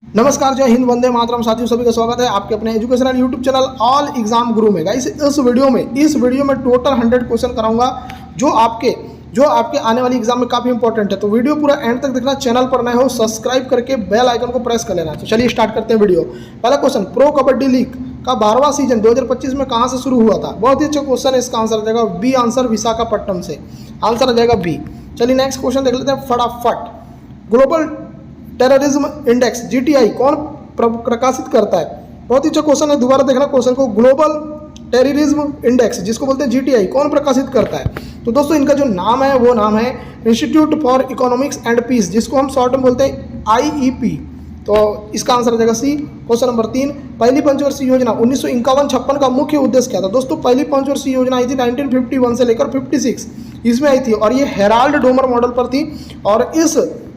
नमस्कार, जय हिंद, वंदे मातरम। साथियों सभी का स्वागत है आपके अपने educational YouTube channel all exam गुरु में। गाइस इस वीडियो में टोटल 100 क्वेश्चन कराऊंगा जो आपके आने वाली एग्जाम में काफी इंपॉर्टेंट है। तो वीडियो पूरा एंड तक देखना। चैनल पर नए हो सब्सक्राइब करके बेल आइकन को प्रेस कर लेना। तो चलिए स्टार्ट करते हैं वीडियो। पहला क्वेश्चन, प्रो कबड्डी लीग का 12वां सीजन 2025 में कहां से शुरू हुआ था? बहुत ही अच्छा क्वेश्चन है। इसका आंसर आ जाएगा बी आंसर, विशाखापट्टनम से। आंसर आ जाएगा बी। चलिए नेक्स्ट क्वेश्चन देख लेते हैं फटाफट। ग्लोबल टेररिज्म इंडेक्स जीटीआई कौन प्रकाशित करता है? बहुत ही अच्छा क्वेश्चन है, दोबारा देखना क्वेश्चन को। ग्लोबल टेररिज्म इंडेक्स जिसको बोलते हैं जीटीआई कौन प्रकाशित करता है? तो दोस्तों इनका जो नाम है वो नाम है institute for economics and peace, जिसको हम शॉर्ट में बोलते हैं आईईपी। तो इसका आंसर आ जाएगा सी। क्वेश्चन नंबर 3, पहली पंचवर्षीय योजना 1951-56 का मुख्य उद्देश्य क्या था? दोस्तों पहली पंचवर्षीय योजना आई थी 1951 से लेकर 56 इसमें आई थी, और ये हेराल्ड डोमर मॉडल पर थी। और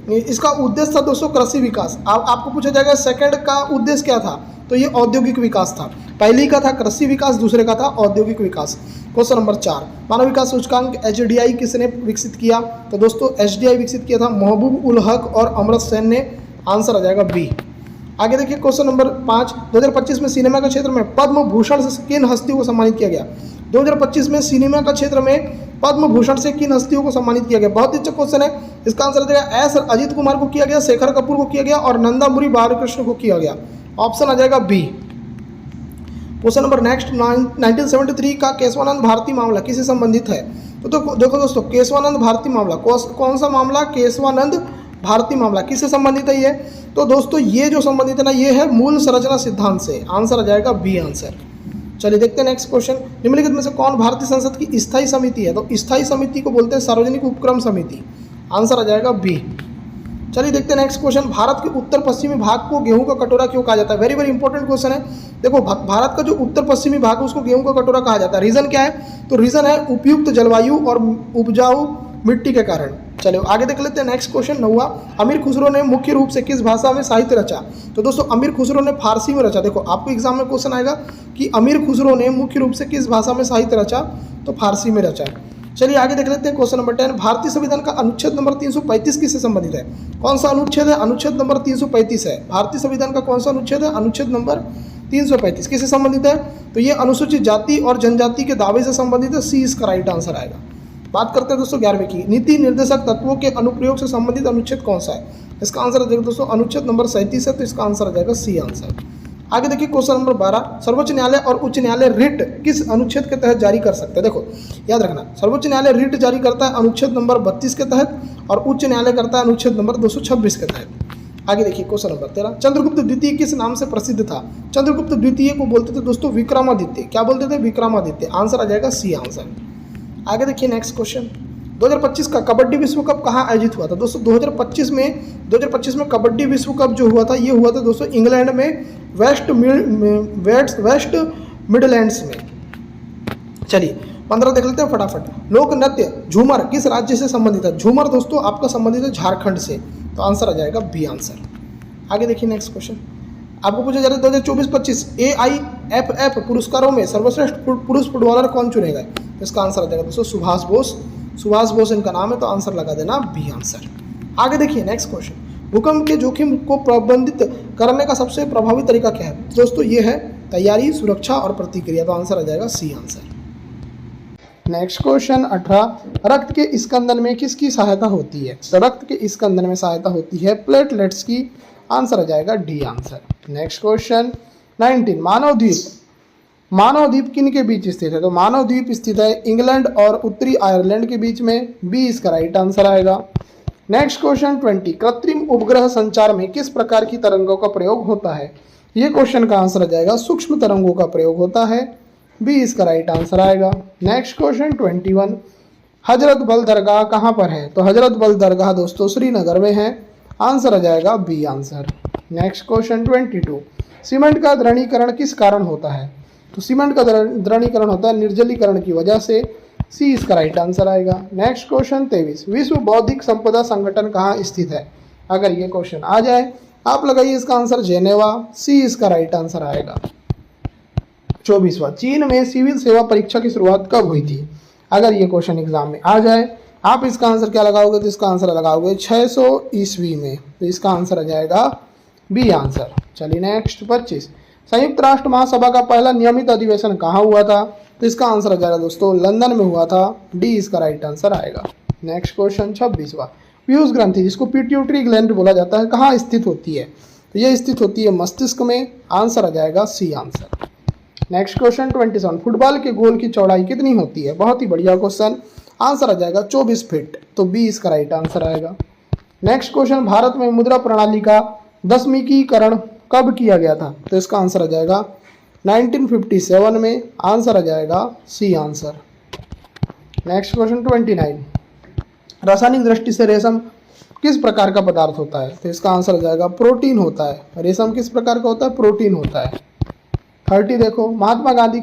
इसका उद्देश्य था दोस्तों कृषि विकास। आपको पूछा जाएगा सेकंड का उद्देश्य क्या था? तो ये औद्योगिक विकास था। पहली का था कृषि विकास, दूसरे का था औद्योगिक विकास। क्वेश्चन नंबर 4, मानव विकास सूचकांक एचडीआई किसने विकसित किया? तो दोस्तों एचडीआई विकसित किया था महबूब उल हक और अमृत सेन ने। आंसर आ जाएगा बी। आगे देखिए क्वेश्चन नंबर 5, 2025 में सिनेमा के क्षेत्र में पद्म भूषण से किन हस्तियों को सम्मानित किया गया? 2025 में सिनेमा का क्षेत्र में पद्म भूषण से किन हस्तियों को सम्मानित किया गया? बहुत ही अच्छा क्वेश्चन है। इसका आंसर देगा एस अजीत कुमार को किया गया, शेखर कपूर को किया गया और नंदामुरी बालकृष्ण को किया गया। ऑप्शन आ जाएगा बी। क्वेश्चन नंबर नेक्स्ट, 1973 का केशवानंद भारती मामला किससे संबंधित है? तो देखो दोस्तों, केशवानंद भारती मामला कौन सा मामला? केशवानंद भारती मामला किससे संबंधित है ये? तो दोस्तों ये जो संबंधित है ना, ये है मूल संरचना सिद्धांत से। आंसर आ जाएगा बी आंसर। चलिए देखते हैं नेक्स्ट क्वेश्चन। निम्नलिखित में से कौन भारतीय संसद की स्थायी समिति है? तो स्थायी समिति को बोलते हैं सार्वजनिक उपक्रम समिति। आंसर आ जाएगा बी। चलिए देखते हैं नेक्स्ट क्वेश्चन। भारत के उत्तर पश्चिमी भाग को गेहूं का कटोरा क्यों कहा जाता है? वेरी वेरी इंपॉर्टेंट क्वेश्चन है। देखो भारत का जो उत्तर पश्चिमी भाग है उसको गेहूं का कटोरा कहा जाता है। रीजन क्या है? तो रीजन है उपयुक्त जलवायु और उपजाऊ मिट्टी के कारण। चलो आगे देख लेते हैं नेक्स्ट क्वेश्चन। 9वां, अमीर खुसरो ने मुख्य रूप से किस भाषा में साहित्य रचा? तो दोस्तों अमीर खुसरो ने फारसी में रचा। देखो आपको एग्जाम में क्वेश्चन आएगा कि अमीर खुसरो ने मुख्य रूप से किस भाषा में साहित्य रचा? तो फारसी में रचा। चलिए आगे देख लेते हैं क्वेश्चन नंबर 10, भारतीय संविधान का अनुच्छेद नंबर 335 किससे संबंधित है? कौन सा अनुच्छेद है? अनुच्छेद नंबर 335 है। भारतीय संविधान का कौन सा अनुच्छेद है? अनुच्छेद नंबर 335 किससे संबंधित है? तो ये अनुसूचित जाति और जनजाति के दावे से संबंधित है। सी इसका राइट आंसर आएगा। बात करते हैं दोस्तों 11वीं की, नीति निर्देशक तत्वों के अनुप्रयोग से संबंधित अनुच्छेद कौन सा है? इसका आंसर देखो दोस्तों अनुच्छेद नंबर 37 है। तो इसका आंसर आ जाएगा सी आंसर। आगे देखिए क्वेश्चन नंबर 12, सर्वोच्च न्यायालय और उच्च न्यायालय रिट किस अनुच्छेद के तहत जारी कर सकते हैं? देखो याद रखना, सर्वोच्च न्यायालय रिट जारी करता है अनुच्छेद नंबर 32 के तहत और उच्च न्यायालय करता है अनुच्छेद नंबर 226 के तहत। आगे देखिए क्वेश्चन नंबर 13, चंद्रगुप्त द्वितीय किस नाम से प्रसिद्ध था? चंद्रगुप्त द्वितीय को बोलते थे दोस्तों विक्रमादित्य। क्या बोलते थे? विक्रमादित्य। आंसर आ जाएगा सी आंसर। आगे देखिए नेक्स्ट क्वेश्चन, 2025 का कबड्डी विश्व कप कहाँ आयोजित हुआ था? दोस्तों 2025 में कबड्डी विश्व कप जो हुआ था ये हुआ था दोस्तों इंग्लैंड में वेस्ट मिडलैंड्स में। चलिए 15 देख लेते हैं फटाफट। लोक नृत्य झूमर किस राज्य से संबंधित है? झूमर दोस्तों आपका संबंधित है झारखंड से। तो आंसर आ जाएगा बी आंसर। आगे देखिए नेक्स्ट क्वेश्चन, आपको पूछा जा रहा है 2024-25 AIFF पुरस्कारों में सर्वश्रेष्ठ पुरुष फुटबॉलर कौन चुनेगा? इसका आंसर आ जाएगा दोस्तों सुभाष बोस इनका नाम है। तो आंसर लगा देना बी आंसर। आगे देखिए नेक्स्ट क्वेश्चन, भूकंप के जोखिम को प्रबंधित करने का सबसे प्रभावी तरीका क्या है? दोस्तों ये है तैयारी, सुरक्षा और प्रतिक्रिया। तो आंसर आ जाएगा सी आंसर। नेक्स्ट क्वेश्चन 18, रक्त के स्कंदन में किसकी सहायता होती है? तो रक्त के स्कंदन में सहायता होती है प्लेटलेट्स की। आंसर आ जाएगा डी आंसर। नेक्स्ट क्वेश्चन 19, मानव द्वीप किन के बीच स्थित है? तो मानव द्वीप स्थित है इंग्लैंड और उत्तरी आयरलैंड के बीच में। बी इसका राइट आंसर आएगा। नेक्स्ट क्वेश्चन 20, कृत्रिम उपग्रह संचार में किस प्रकार की तरंगों का प्रयोग होता है? ये क्वेश्चन का आंसर आ जाएगा सूक्ष्म तरंगों का प्रयोग होता है। बी इसका राइट आंसर आएगा। नेक्स्ट क्वेश्चन 21, हजरत बल दरगाह कहाँ पर है? तो हजरत बल दरगाह दोस्तों श्रीनगर में है। आंसर आ जाएगा B answer. Next question 22, cement का द्रवीकरण किस कारण होता है? तो सीमेंट का द्रवीकरण होता है निर्जलीकरण की वजह से। सी इसका राइट आंसर आएगा। नेक्स्ट क्वेश्चन 23, विश्व बौद्धिक संपदा संगठन कहाँ स्थित है? अगर ये क्वेश्चन आ जाए आप लगाइए इसका आंसर जेनेवा। सी इसका राइट आंसर आएगा। 24वां, चीन में सिविल सेवा परीक्षा की शुरुआत कब हुई थी? अगर ये क्वेश्चन एग्जाम में आ जाए आप इसका आंसर क्या लगाओगे? तो इसका आंसर लगाओगे 600 ईस्वी में। तो इसका आंसर आ जाएगा बी आंसर। चलिए नेक्स्ट 25, संयुक्त राष्ट्र महासभा का पहला नियमित अधिवेशन कहाँ हुआ था? तो इसका आंसर आ जाएगा दोस्तों लंदन में हुआ था। डी इसका राइट आंसर आएगा। नेक्स्ट क्वेश्चन 26वां, पीयूष ग्रंथि जिसको पिट्यूटरी ग्लैंड बोला जाता है कहाँ स्थित होती है? तो ये स्थित होती है मस्तिष्क में। आंसर आ जाएगा C answer. Next question 27, football के गोल की चौड़ाई कितनी होती है? बहुत ही बढ़िया क्वेश्चन। आंसर आ जाएगा 24 फीट। तो बी इसका राइट आंसर आएगा। नेक्स्ट क्वेश्चन, भारत में मुद्रा प्रणाली का 10वीं कब किया गया था? तो इसका आंसर आ जाएगा 1957 में। आंसर आ जाएगा सी आंसर। नेक्स्ट क्वेश्चन 29, रासायनिक दृष्टि से रेशम किस प्रकार का पदार्थ होता है? तो इसका आंसर आ जाएगा प्रोटीन होता है। रेशम किस प्रकार का होता है? प्रोटीन होता है। 30 देखो, महात्मा गांधी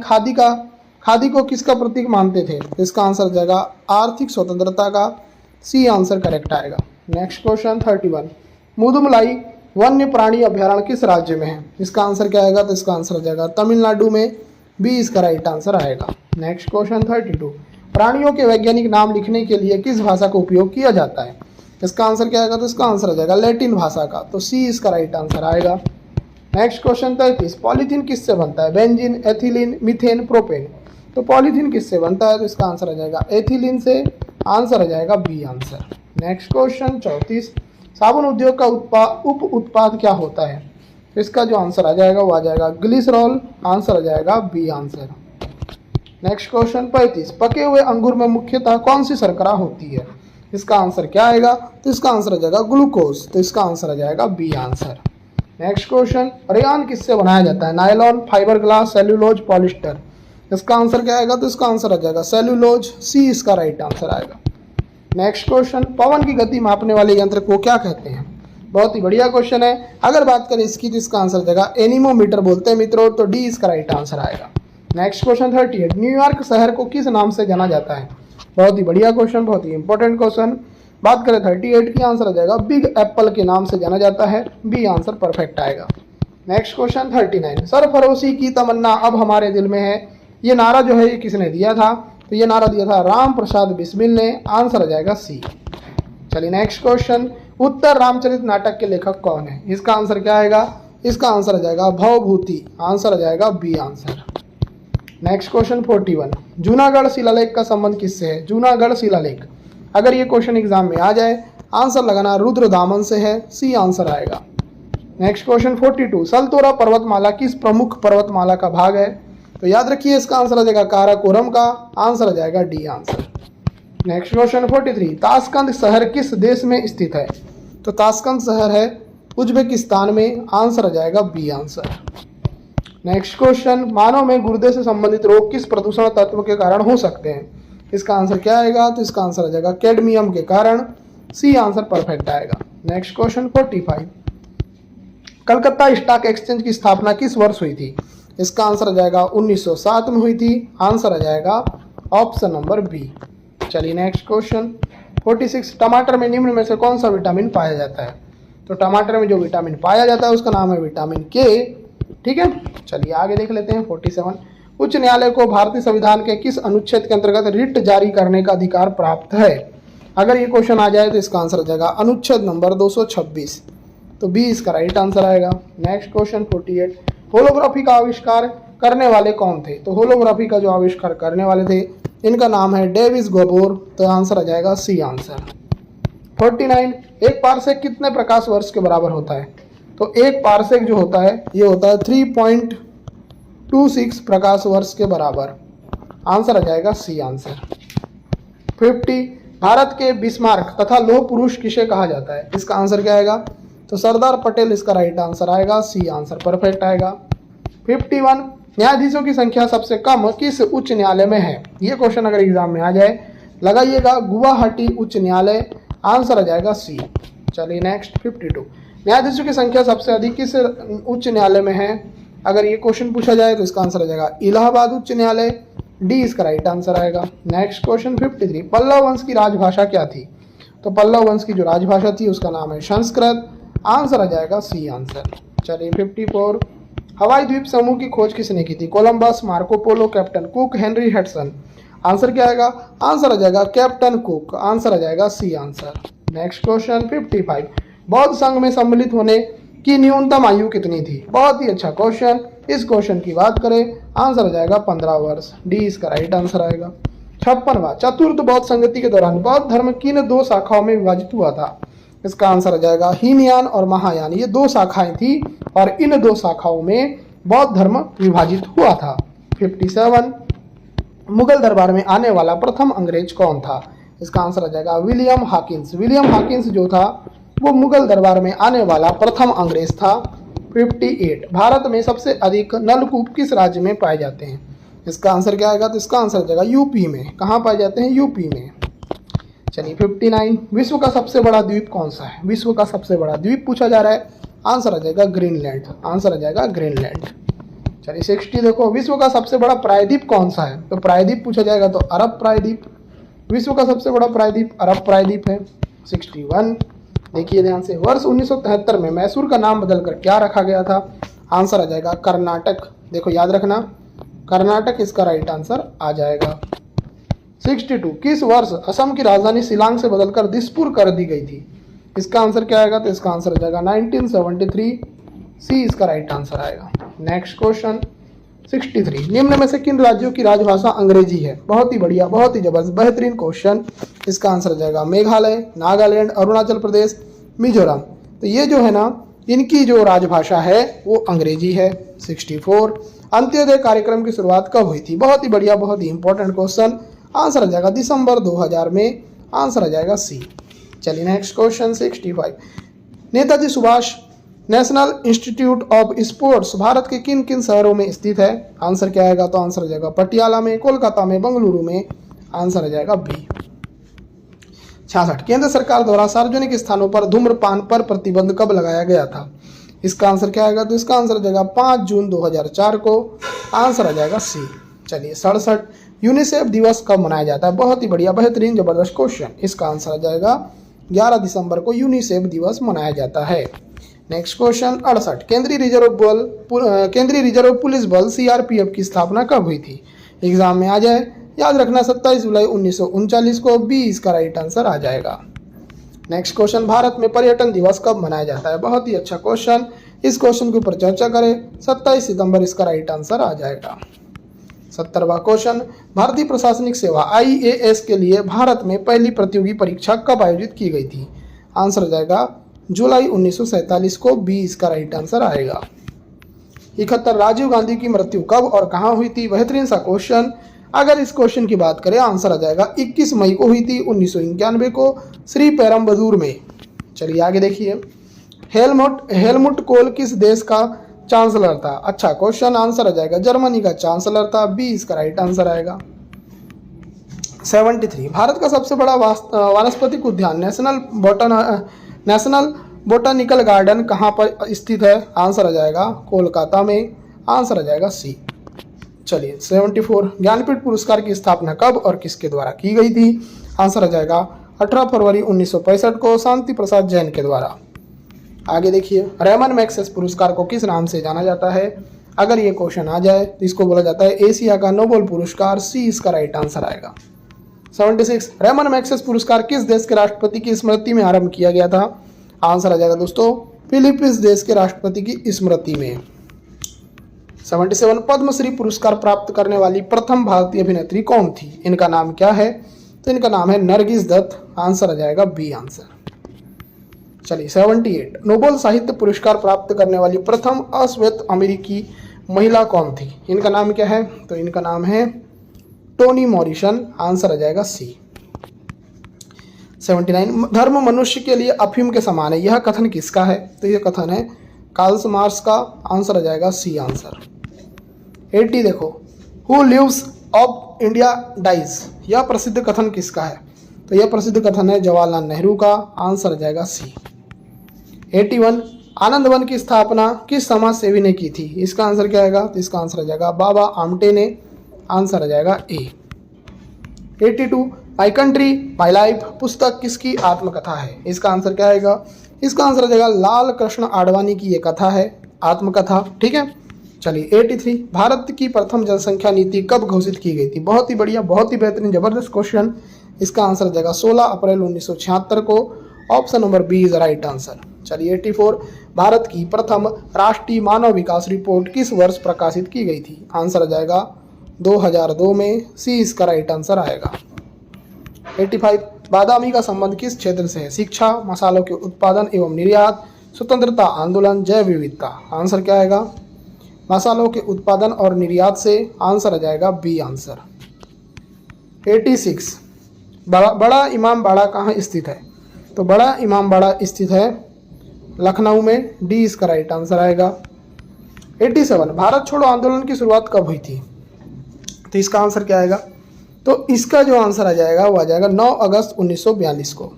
खादी को किसका प्रतीक मानते थे? तो इसका आंसर आ जाएगा आर्थिक स्वतंत्रता का। सी आंसर करेक्ट आएगा। नेक्स्ट क्वेश्चन 31, मुदुमलाई वन्य प्राणी अभ्यारण्य किस राज्य में है? इसका आंसर क्या आएगा? तो इसका आंसर आ जाएगा तमिलनाडु में। बी इसका राइट आंसर आएगा। नेक्स्ट क्वेश्चन 32, प्राणियों के वैज्ञानिक नाम लिखने के लिए किस भाषा का उपयोग किया जाता है? इसका आंसर क्या आएगा? तो इसका आंसर आ जाएगा लैटिन भाषा का। तो सी इसका राइट आंसर आएगा। नेक्स्ट क्वेश्चन 33, पॉलीथीन किससे बनता है? Benzene, ethylene, methane, propane. तो पॉलीथीन किससे बनता है? तो इसका आंसर आ जाएगा एथिलीन से। आंसर आ जाएगा बी आंसर। नेक्स्ट क्वेश्चन 34, साबुन उद्योग का उप उत्पाद क्या होता है? तो इसका जो आंसर आ जाएगा वो आ जाएगा ग्लिसरॉल। आंसर आ जाएगा बी आंसर। नेक्स्ट क्वेश्चन 35, पके हुए अंगूर में मुख्यतः कौन सी शर्करा होती है? इसका आंसर क्या आएगा? तो इसका आंसर आ जाएगा ग्लूकोज। तो इसका आंसर आ जाएगा B answer. Next question, rayon किससे बनाया जाता है? Nylon, fibre glass, cellulose, polyester. इसका आंसर क्या आएगा? तो इसका आंसर आ जाएगा सेल्यूलोज। सी इसका राइट आंसर आएगा। नेक्स्ट क्वेश्चन, पवन की गति मापने वाले यंत्र को क्या कहते हैं? बहुत ही बढ़िया क्वेश्चन है। अगर बात करें इसकी तो इसका आंसर आ जाएगा एनीमोमीटर बोलते हैं मित्रों। तो डी इसका राइट आंसर आएगा। नेक्स्ट क्वेश्चन 38, न्यूयॉर्क शहर को किस नाम से जाना जाता है? बहुत ही बढ़िया क्वेश्चन, बहुत ही इंपॉर्टेंट क्वेश्चन। बात करें 38 की, आंसर आ जाएगा बिग एप्पल के नाम से जाना जाता है। बी आंसर परफेक्ट आएगा। नेक्स्ट क्वेश्चन 39, सरफरोशी की तमन्ना अब हमारे दिल में है। ये नारा जो है ये किसने दिया था? तो ये नारा दिया था राम प्रसाद बिस्मिल ने। आंसर आ जाएगा सी। चलिए नेक्स्ट क्वेश्चन, उत्तर रामचरित नाटक के लेखक कौन है? इसका आंसर क्या आएगा? इसका आंसर आ जाएगा भवभूति। आंसर आ जाएगा B answer. Next question 41, Junagadh शिलालेख का संबंध किससे है? जूनागढ़ शिलालेख, अगर ये क्वेश्चन एग्जाम में आ जाए आंसर लगाना रुद्रदामन से है। सी आंसर आएगा। नेक्स्ट क्वेश्चन 42, सलतोरा पर्वतमाला किस प्रमुख पर्वतमाला का भाग है? तो याद रखिए इसका आंसर आ जाएगा काराकोरम का। आंसर आ जाएगा D answer. Next question 43, Tashkent शहर किस देश में स्थित है? तो ताशकंद शहर है उज्बेकिस्तान में। आंसर आ जाएगा बी आंसर। नेक्स्ट क्वेश्चन, मानव में गुर्दे से संबंधित रोग किस प्रदूषण तत्व के कारण हो सकते हैं? इसका आंसर क्या आएगा? तो इसका आंसर आ जाएगा कैडमियम के कारण। सी आंसर परफेक्ट आएगा। Next question 45, Calcutta stock exchange की स्थापना किस वर्ष हुई थी? इसका आंसर आ जाएगा 1907 में हुई थी। आंसर आ जाएगा ऑप्शन नंबर बी। चलिए नेक्स्ट क्वेश्चन 46, टमाटर में निम्न में से कौन सा विटामिन पाया जाता है? तो टमाटर में जो विटामिन पाया जाता है उसका नाम है विटामिन के। ठीक है, चलिए आगे देख लेते हैं 47, उच्च न्यायालय को भारतीय संविधान के किस अनुच्छेद के अंतर्गत रिट जारी करने का अधिकार प्राप्त है? अगर ये क्वेश्चन आ जाए तो इसका आंसर आ जाएगा अनुच्छेद नंबर 226। तो बी इसका राइट आंसर आएगा। नेक्स्ट क्वेश्चन 48, होलोग्राफी का आविष्कार करने वाले कौन थे? तो होलोग्राफी का जो आविष्कार करने वाले थे इनका नाम है डेविस गोबोर। तो आंसर आ जाएगा सी आंसर। 49, एक पारसेक कितने प्रकाश वर्ष के बराबर होता है? तो एक पारसेक जो होता है ये होता है 3.26 प्रकाश वर्ष के बराबर। आंसर आ जाएगा सी आंसर। 50, भारत के बिस्मार्क तथा लौह पुरुष किसे कहा जाता है? इसका आंसर क्या आएगा? तो सरदार पटेल इसका राइट आंसर आएगा। सी आंसर परफेक्ट आएगा। 51, न्यायाधीशों की संख्या सबसे कम किस उच्च न्यायालय में है? ये क्वेश्चन अगर एग्जाम में आ जाए लगाइएगा गुवाहाटी उच्च न्यायालय। आंसर आ जाएगा सी। चलिए नेक्स्ट 52, न्यायाधीशों की संख्या सबसे अधिक किस उच्च न्यायालय में है? अगर ये क्वेश्चन पूछा जाए तो इसका आंसर आ जाएगा इलाहाबाद उच्च न्यायालय। डी इसका राइट आंसर आएगा। नेक्स्ट क्वेश्चन 53, पल्लव वंश की राजभाषा क्या थी? तो पल्लव वंश की जो राजभाषा थी उसका नाम है संस्कृत। आंसर आ जाएगा सी आंसर। चलिए 54, हवाई द्वीप समूह की खोज किसने की थी? Columbus, Marco Polo, captain cook, Henry Hudson. Answer क्या आएगा? आंसर आ जाएगा कैप्टन कुक। आंसर आ जाएगा सी आंसर। नेक्स्ट क्वेश्चन 55, बौद्ध संघ में सम्मिलित होने की न्यूनतम आयु कितनी थी? बहुत ही अच्छा क्वेश्चन। इस क्वेश्चन की बात करें, आंसर आ जाएगा 15 वर्ष। डी इसका राइट आंसर आएगा। 56वां, चतुर्थ बौद्ध संगति के दौरान बौद्ध धर्म किन दो शाखाओं में विभाजित हुआ था? इसका आंसर आ जाएगा हीनयान और महायान। ये दो शाखाएं थी और इन दो शाखाओं में बौद्ध धर्म विभाजित हुआ था। 57, मुगल दरबार में आने वाला प्रथम अंग्रेज कौन था? इसका आंसर आ जाएगा विलियम हॉकिंस। विलियम हॉकिंस जो था वो मुगल दरबार में आने वाला प्रथम अंग्रेज था। 58, भारत में सबसे अधिक नलकूप किस राज्य में पाए जाते हैं? इसका आंसर क्या आएगा? तो इसका आंसर आ जाएगा यूपी में। कहाँ पाए जाते हैं? यूपी में। चलिए 59, विश्व का सबसे बड़ा द्वीप कौन सा है? विश्व का सबसे बड़ा द्वीप पूछा जा रहा है। आंसर आ जाएगा ग्रीनलैंड। आंसर आ जाएगा ग्रीनलैंड। चलिए 60, देखो विश्व का सबसे बड़ा प्रायद्वीप कौन सा है? तो प्रायद्वीप पूछा जाएगा तो अरब प्रायद्वीप। विश्व का सबसे बड़ा प्रायद्वीप अरब प्रायद्वीप है। 61, देखिए ध्यान से, वर्ष 1973 में मैसूर का नाम बदलकर क्या रखा गया था? आंसर आ जाएगा कर्नाटक। देखो याद रखना, कर्नाटक इसका राइट आंसर आ जाएगा। 62, किस वर्ष असम की राजधानी शिलांग से बदलकर दिसपुर कर दी गई थी? इसका आंसर क्या आएगा? तो इसका आंसर आ जाएगा 1973। सी इसका राइट आंसर आएगा। नेक्स्ट क्वेश्चन 63, निम्न में से किन राज्यों की राजभाषा अंग्रेजी है? बहुत ही बढ़िया, बहुत ही जबरदस्त, बेहतरीन क्वेश्चन। इसका आंसर आ जाएगा मेघालय, नागालैंड, अरुणाचल प्रदेश, मिजोरम। तो ये जो है ना, इनकी जो राजभाषा है वो अंग्रेजी है। 64, अंत्योदय कार्यक्रम की शुरुआत कब हुई थी? बहुत ही बढ़िया, बहुत ही इंपॉर्टेंट क्वेश्चन। आंसर आ जाएगा दिसंबर 2000 में। आंसर आ जाएगा सी। चलिए next question 65, Netaji Subhash national institute of sports Bharat के किन किन शहरों में स्थित है? आंसर क्या आएगा? तो आंसर आ जाएगा पटियाला में, कोलकाता में, बेंगलुरु में। आंसर आ जाएगा बी। 66, केंद्र सरकार द्वारा सार्वजनिक स्थानों पर धूम्रपान पर प्रतिबंध कब लगाया गया था? इसका आंसर क्या आएगा? तो इसका आंसर आ जाएगा 5 जून 2004 को। आंसर आ जाएगा सी। चलिए 67, यूनिसेफ दिवस कब मनाया जाता है? बहुत ही बढ़िया, बेहतरीन, जबरदस्त क्वेश्चन। इसका आंसर आ जाएगा 11 दिसंबर को यूनिसेफ दिवस मनाया जाता है। नेक्स्ट क्वेश्चन 68, केंद्रीय रिजर्व पुलिस बल सीआरपीएफ की स्थापना कब हुई थी? एग्जाम में आ जाए, याद रखना 27 जुलाई 1939 को। बी इसका राइट आंसर आ जाएगा। नेक्स्ट क्वेश्चन, भारत में पर्यटन दिवस कब मनाया जाता है? बहुत ही अच्छा क्वेश्चन। इस क्वेश्चन के ऊपर चर्चा करें, 27 सितंबर इसका राइट आंसर आ जाएगा। 70वां क्वेश्चन, भारतीय प्रशासनिक सेवा IAS के लिए भारत में पहली प्रतियोगी परीक्षा कब आयोजित की गई थी? आंसर आ जाएगा जुलाई 1947 को। बी इसका राइट आंसर आएगा। 71, राजीव गांधी की मृत्यु कब और कहां हुई थी? बेहतरीन सा क्वेश्चन। अगर इस क्वेश्चन की बात करें, आंसर आ जाएगा 21 मई को हुई थी 1991 को, श्री पेरम्बदूर में। चलिए आगे देखिए, हेलमुट कोल किस देश का चांसलर था? अच्छा क्वेश्चन। आंसर आ जाएगा जर्मनी का चांसलर था। बी इसका राइट आंसर आएगा। 73, भारत का सबसे बड़ा वानस्पतिक उद्यान नेशनल बोटानिकल गार्डन कहाँ पर स्थित है? आंसर आ जाएगा कोलकाता में। आंसर आ जाएगा सी। चलिए 74, ज्ञानपीठ पुरस्कार की स्थापना कब और किसके द्वारा की गई थी? आंसर आ जाएगा 18 फरवरी 1965 को शांति प्रसाद जैन के द्वारा। आगे देखिए, रेमन मैग्सेस पुरस्कार को किस नाम से जाना जाता है? अगर ये क्वेश्चन आ जाए तो इसको बोला जाता है एशिया का नोबेल पुरस्कार। सी इसका राइट आंसर आएगा। 76, रेमन मैग्सेस पुरस्कार किस देश के राष्ट्रपति की स्मृति में आरंभ किया गया था? आंसर आ जाएगा दोस्तों फिलीपींस देश के राष्ट्रपति की स्मृति में। 77, पद्मश्री पुरस्कार प्राप्त करने वाली प्रथम भारतीय अभिनेत्री कौन थी? इनका नाम क्या है? तो इनका नाम है नरगिस दत्त। आंसर आ जाएगा बी आंसर। चलिए 78, नोबेल साहित्य पुरस्कार प्राप्त करने वाली प्रथम अश्वेत अमेरिकी महिला कौन थी? इनका नाम क्या है? तो इनका नाम है टोनी मॉरिसन। आंसर आ जाएगा सी। 79, धर्म मनुष्य के लिए अफीम के समान है, यह कथन किसका है? तो यह कथन है कार्ल मार्क्स का। आंसर आ जाएगा सी आंसर। 80, देखो, who lives of India dies, यह प्रसिद्ध कथन किसका है? तो यह प्रसिद्ध कथन है जवाहरलाल नेहरू का। आंसर आ जाएगा सी। 81, आनंद वन की स्थापना किस समाज सेवी ने की थी? इसका आंसर क्या आएगा? तो इसका आंसर आ जाएगा बाबा आमटे ने। आंसर आ जाएगा ए। 82, माई कंट्री माई लाइफ पुस्तक किसकी आत्मकथा है? इसका आंसर क्या आएगा? इसका आंसर आ जाएगा लाल कृष्ण आडवाणी की ये कथा है, आत्मकथा। ठीक है। चलिए 83, भारत की प्रथम जनसंख्या नीति कब घोषित की गई थी? बहुत ही बढ़िया, बहुत ही बेहतरीन, जबरदस्त क्वेश्चन। इसका आंसर आ जाएगा 16 अप्रैल 1976 को option number B is right answer. चलिए 84, भारत की प्रथम राष्ट्रीय मानव विकास रिपोर्ट किस वर्ष प्रकाशित की गई थी? आंसर आ जाएगा 2002 में, सी इसका राइट आंसर आएगा। 85, बादामी का संबंध किस क्षेत्र से है? शिक्षा, मसालों के उत्पादन एवं निर्यात, स्वतंत्रता आंदोलन, जैव विविधता। आंसर क्या आएगा? मसालों के उत्पादन और निर्यात से। आंसर आ जाएगा बी आंसर। 86, बड़ा इमामबाड़ा कहाँ स्थित है? तो बड़ा इमामबाड़ा स्थित है लखनऊ में, डी इसका राइट आंसर आएगा। 87, भारत छोड़ो आंदोलन की शुरुआत कब हुई थी? तो इसका आंसर क्या आएगा? तो इसका जो आंसर आ जाएगा वो आ जाएगा 9 अगस्त 1942 को,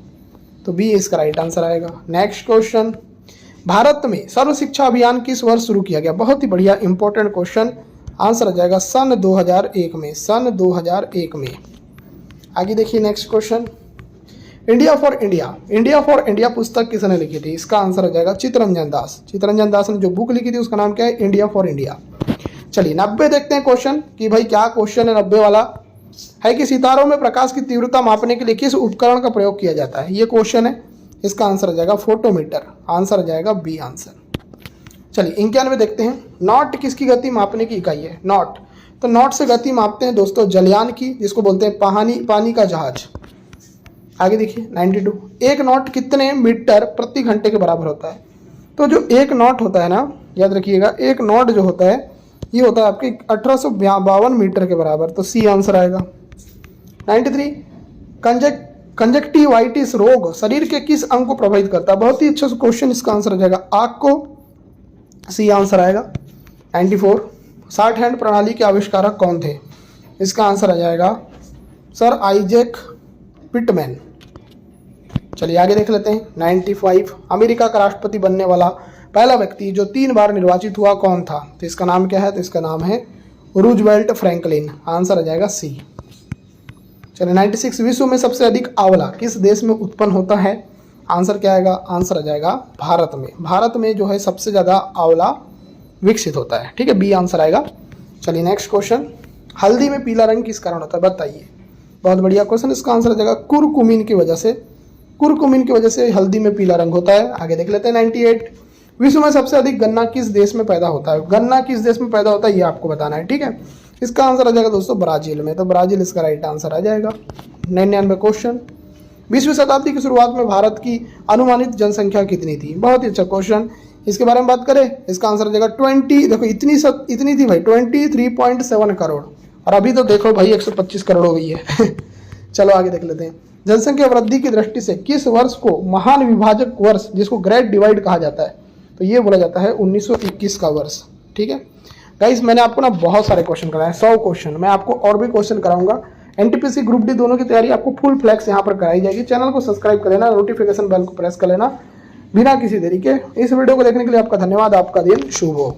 तो बी इसका राइट आंसर आएगा। नेक्स्ट क्वेश्चन, भारत में सर्व शिक्षा अभियान किस वर्ष शुरू किया गया? बहुत ही बढ़िया इंपॉर्टेंट क्वेश्चन। आंसर आ जाएगा सन 2001 में, सन 2001 में। आगे देखिए next question, India for India, India for India पुस्तक किसने लिखी थी? इसका आंसर आ जाएगा चित्तरंजन दास। चित्तरंजन दास ने जो बुक लिखी थी उसका नाम क्या है? India for India. चलिए 90 देखते हैं क्वेश्चन कि भाई क्या क्वेश्चन है 90 वाला है कि सितारों में प्रकाश की तीव्रता मापने के लिए किस उपकरण का प्रयोग किया जाता है? ये क्वेश्चन है। इसका आंसर आ जाएगा फोटोमीटर। आंसर आ जाएगा बी आंसर। चलिए 91 देखते हैं, नॉट किसकी गति मापने की इकाई है? नॉट, तो नॉट से गति मापते हैं दोस्तों जलयान की, जिसको बोलते हैं पानी का जहाज। आगे देखिए 92, एक नॉट कितने मीटर प्रति घंटे के बराबर होता है? तो जो एक नॉट होता है ना, याद रखिएगा, एक नॉट जो होता है ये होता है आपके 1852 मीटर के बराबर, तो सी आंसर आएगा। 93, कंजक्टिवाइटिस रोग शरीर के किस अंग को प्रभावित करता है? बहुत ही अच्छा क्वेश्चन। इसका आंसर आ जाएगा आँख को, सी आंसर आएगा। 94, शॉर्ट हैंड प्रणाली के आविष्कारक कौन थे? इसका आंसर आ जाएगा सर आइजैक पिटमैन। चलिए आगे देख लेते हैं 95, अमेरिका का राष्ट्रपति बनने वाला पहला व्यक्ति जो 3 बार निर्वाचित हुआ कौन था? तो इसका नाम क्या है? तो इसका नाम है रूजवेल्ट फ्रैंकलिन। आंसर आ जाएगा सी। चलिए 96, विश्व में सबसे अधिक आंवला किस देश में उत्पन्न होता है? आंसर क्या आएगा? आंसर आ जाएगा भारत में। भारत में जो है सबसे ज़्यादा आंवला विकसित होता है, ठीक है, बी आंसर आएगा। चलिए नेक्स्ट क्वेश्चन, हल्दी में पीला रंग किस कारण होता है? बताइए। बहुत बढ़िया क्वेश्चन। इसका आंसर आ जाएगा कुरकुमिन की वजह से। कुरकुमिन की वजह से हल्दी में पीला रंग होता है। आगे देख लेते हैं 98, विश्व में सबसे अधिक गन्ना किस देश में पैदा होता है? गन्ना किस देश में पैदा होता है ये आपको बताना है, ठीक है। इसका आंसर आ जाएगा दोस्तों ब्राजील में, तो ब्राजील इसका राइट आंसर आ जाएगा। 99 क्वेश्चन, 20वीं शताब्दी की शुरुआत में भारत की अनुमानित जनसंख्या कितनी थी? बहुत ही अच्छा क्वेश्चन। इसके बारे में बात करें, इसका आंसर आ जाएगा 20, देखो इतनी थी भाई, 23.7 करोड़, और अभी तो देखो भाई 125 करोड़ हो गई है। चलो आगे देख लेते हैं, जनसंख्या वृद्धि की दृष्टि से किस वर्ष को महान विभाजक वर्ष, जिसको ग्रेट डिवाइड कहा जाता है, तो ये बोला जाता है 1921 का वर्ष, ठीक है। गाइस मैंने आपको ना बहुत सारे क्वेश्चन कराए, 100 क्वेश्चन। मैं आपको और भी क्वेश्चन कराऊंगा। एनटीपीसी ग्रुप डी दोनों की तैयारी आपको फुल फ्लैक्स यहाँ पर कराई जाएगी। चैनल को सब्सक्राइब कर लेना, नोटिफिकेशन बेल को प्रेस कर लेना बिना किसी देरी के। इस वीडियो को देखने के लिए आपका धन्यवाद। आपका दिन शुभ हो।